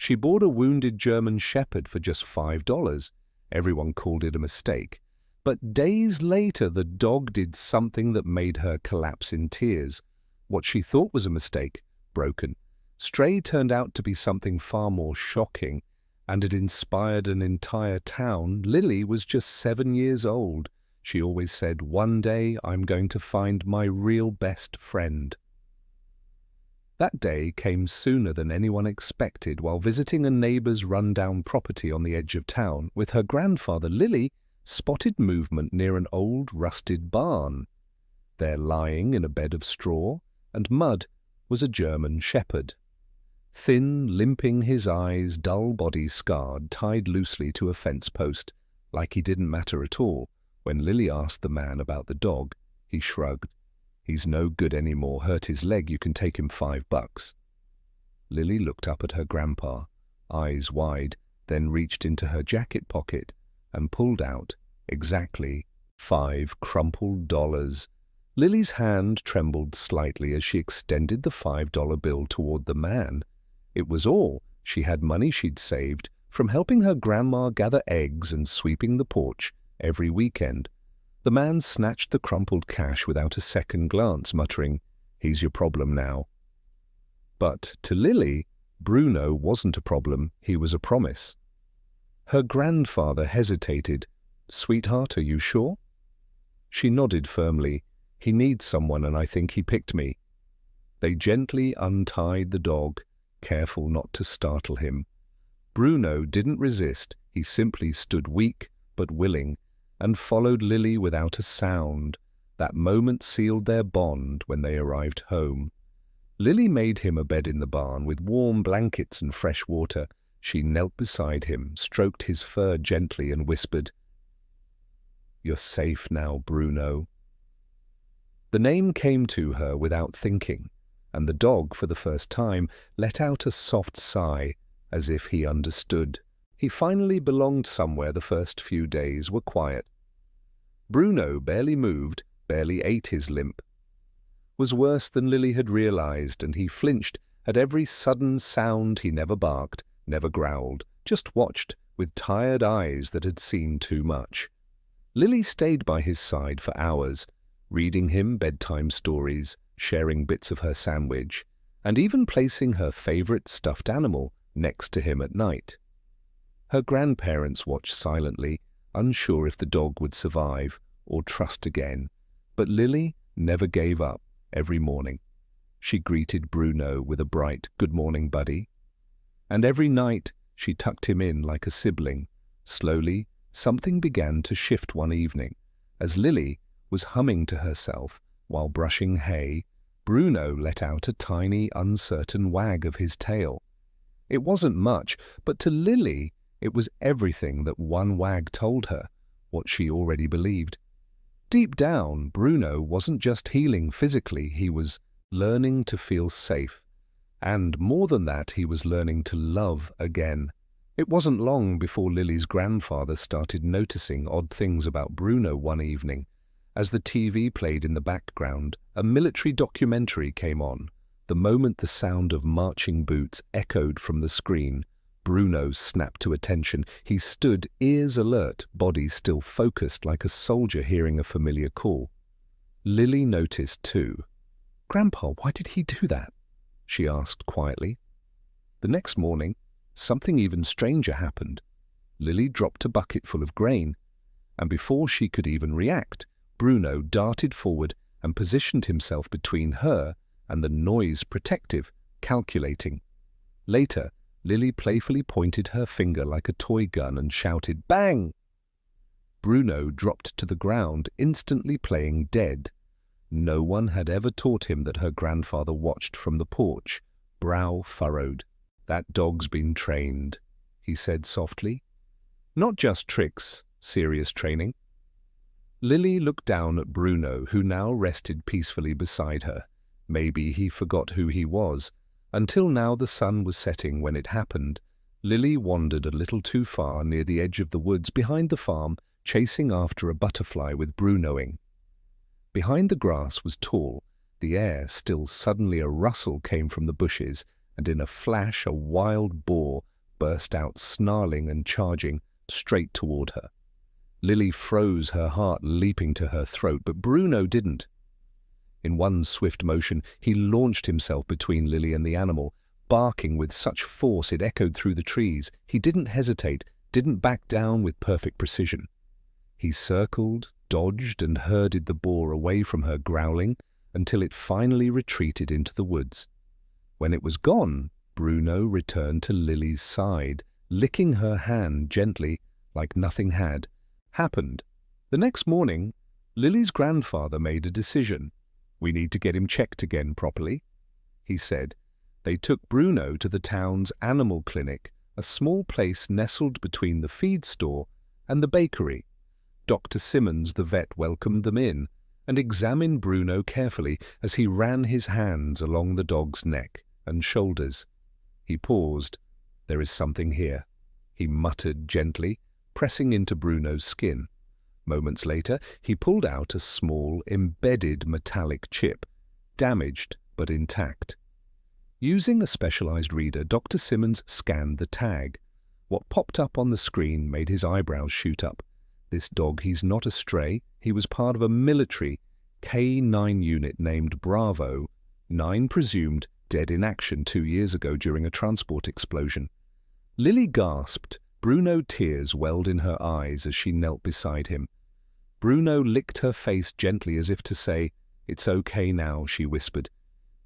She bought a wounded German shepherd for just $5. Everyone called it a mistake. But days later, the dog did something that made her collapse in tears. What she thought was a mistake, broken. Stray turned out to be something far more shocking, and it inspired an entire town. Lily was just 7 years old. She always said, "One day I'm going to find my real best friend." That day came sooner than anyone expected. While visiting a neighbor's rundown property on the edge of town with her grandfather, Lily spotted movement near an old rusted barn. There, lying in a bed of straw and mud, was a German shepherd. Thin, limping, his eyes, dull body scarred, tied loosely to a fence post, like he didn't matter at all. When Lily asked the man about the dog, he shrugged. "He's no good anymore. Hurt his leg, you can take him $5. Lily looked up at her grandpa, eyes wide, then reached into her jacket pocket and pulled out exactly 5 crumpled dollars. Lily's hand trembled slightly as she extended the $5 bill toward the man. It was all. She had money she'd saved from helping her grandma gather eggs and sweeping the porch every weekend. The man snatched the crumpled cash without a second glance, muttering, "He's your problem now." But to Lily, Bruno wasn't a problem, he was a promise. Her grandfather hesitated. "Sweetheart, are you sure?" She nodded firmly. "He needs someone, and I think he picked me." They gently untied the dog, careful not to startle him. Bruno didn't resist. He simply stood weak but willing, and followed Lily without a sound. That moment sealed their bond when they arrived home. Lily made him a bed in the barn with warm blankets and fresh water. She knelt beside him, stroked his fur gently, and whispered, "You're safe now, Bruno." The name came to her without thinking, and the dog, for the first time, let out a soft sigh, as if he understood. He finally belonged somewhere. The first few days were quiet. Bruno barely moved, barely ate. His limp was worse than Lily had realized, and he flinched at every sudden sound. He never barked, never growled, just watched with tired eyes that had seen too much. Lily stayed by his side for hours, reading him bedtime stories, sharing bits of her sandwich, and even placing her favorite stuffed animal next to him at night. Her grandparents watched silently, unsure if the dog would survive or trust again. But Lily never gave up. Every morning, she greeted Bruno with a bright, "Good morning, buddy." And every night, she tucked him in like a sibling. Slowly, something began to shift one evening. As Lily was humming to herself while brushing hay, Bruno let out a tiny, uncertain wag of his tail. It wasn't much, but to Lily, it was everything that one wag told her, what she already believed. Deep down, Bruno wasn't just healing physically, he was learning to feel safe. And more than that, he was learning to love again. It wasn't long before Lily's grandfather started noticing odd things about Bruno one evening. As the TV played in the background, a military documentary came on. The moment the sound of marching boots echoed from the screen, Bruno snapped to attention. He stood, ears alert, body still focused like a soldier hearing a familiar call. Lily noticed too. "Grandpa, why did he do that?" she asked quietly. The next morning, something even stranger happened. Lily dropped a bucket full of grain, and before she could even react, Bruno darted forward and positioned himself between her and the noise, protective, calculating. Later, Lily playfully pointed her finger like a toy gun and shouted, "Bang!" Bruno dropped to the ground, instantly playing dead. No one had ever taught him that her grandfather watched from the porch, brow furrowed. "That dog's been trained," he said softly. "Not just tricks, serious training." Lily looked down at Bruno, who now rested peacefully beside her. Maybe he forgot who he was. Until now the sun was setting when it happened. Lily wandered a little too far near the edge of the woods behind the farm, chasing after a butterfly with Brunoing. Behind the grass was tall, the air still. Suddenly a rustle came from the bushes, and in a flash a wild boar burst out snarling and charging straight toward her. Lily froze, her heart leaping to her throat, but Bruno didn't. In one swift motion, he launched himself between Lily and the animal, barking with such force it echoed through the trees. He didn't hesitate, didn't back down with perfect precision. He circled, dodged, and herded the boar away from her growling until it finally retreated into the woods. When it was gone, Bruno returned to Lily's side, licking her hand gently like nothing had happened. The next morning, Lily's grandfather made a decision. "We need to get him checked again properly," he said. They took Bruno to the town's animal clinic, a small place nestled between the feed store and the bakery. Dr. Simmons, the vet, welcomed them in and examined Bruno carefully as he ran his hands along the dog's neck and shoulders. He paused. "There is something here," he muttered gently, pressing into Bruno's skin. Moments later, he pulled out a small, embedded metallic chip, damaged but intact. Using a specialized reader, Dr. Simmons scanned the tag. What popped up on the screen made his eyebrows shoot up. This dog, he's not a stray. He was part of a military K-9 unit named Bravo, 9 presumed dead in action 2 years ago during a transport explosion. Lily gasped. Bruno, tears welled in her eyes as she knelt beside him. Bruno licked her face gently as if to say, "It's okay now," she whispered.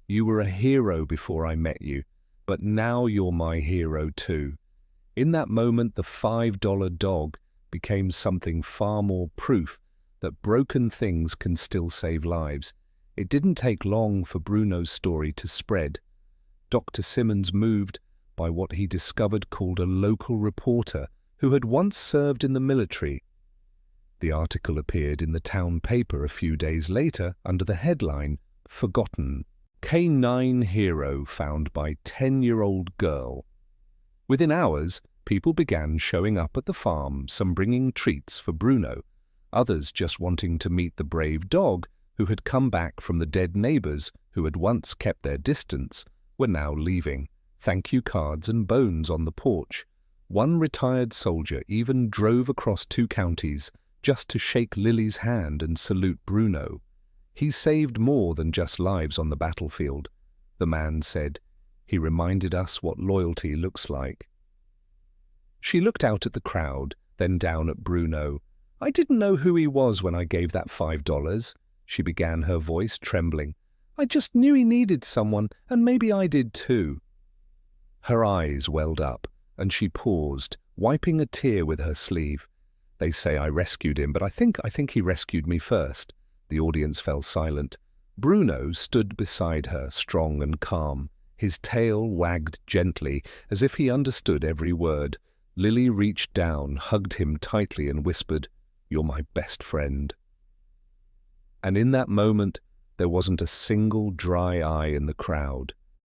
"You were a hero before I met you, but now you're my hero too." In that moment, the $5 dog became something far more proof that broken things can still save lives. It didn't take long for Bruno's story to spread. Dr. Simmons, moved by what he discovered, called a local reporter who had once served in the military. The article appeared in the town paper a few days later under the headline, "Forgotten. K-9 hero found by 10-year-old girl." Within hours, people began showing up at the farm, some bringing treats for Bruno, others just wanting to meet the brave dog who had come back from the dead neighbors who had once kept their distance, were now leaving. Thank you cards and bones on the porch. One retired soldier even drove across 2 counties just to shake Lily's hand and salute Bruno. "He saved more than just lives on the battlefield," the man said. "He reminded us what loyalty looks like." She looked out at the crowd, then down at Bruno. "I didn't know who he was when I gave that $5, she began, her voice trembling. "I just knew he needed someone, and maybe I did too." Her eyes welled up, and she paused, wiping a tear with her sleeve. "They say I rescued him, but I think he rescued me first." The audience fell silent. Bruno stood beside her, strong and calm. His tail wagged gently, as if he understood every word. Lily reached down, hugged him tightly, and whispered, "You're my best friend." And in that moment, there wasn't a single dry eye in the crowd.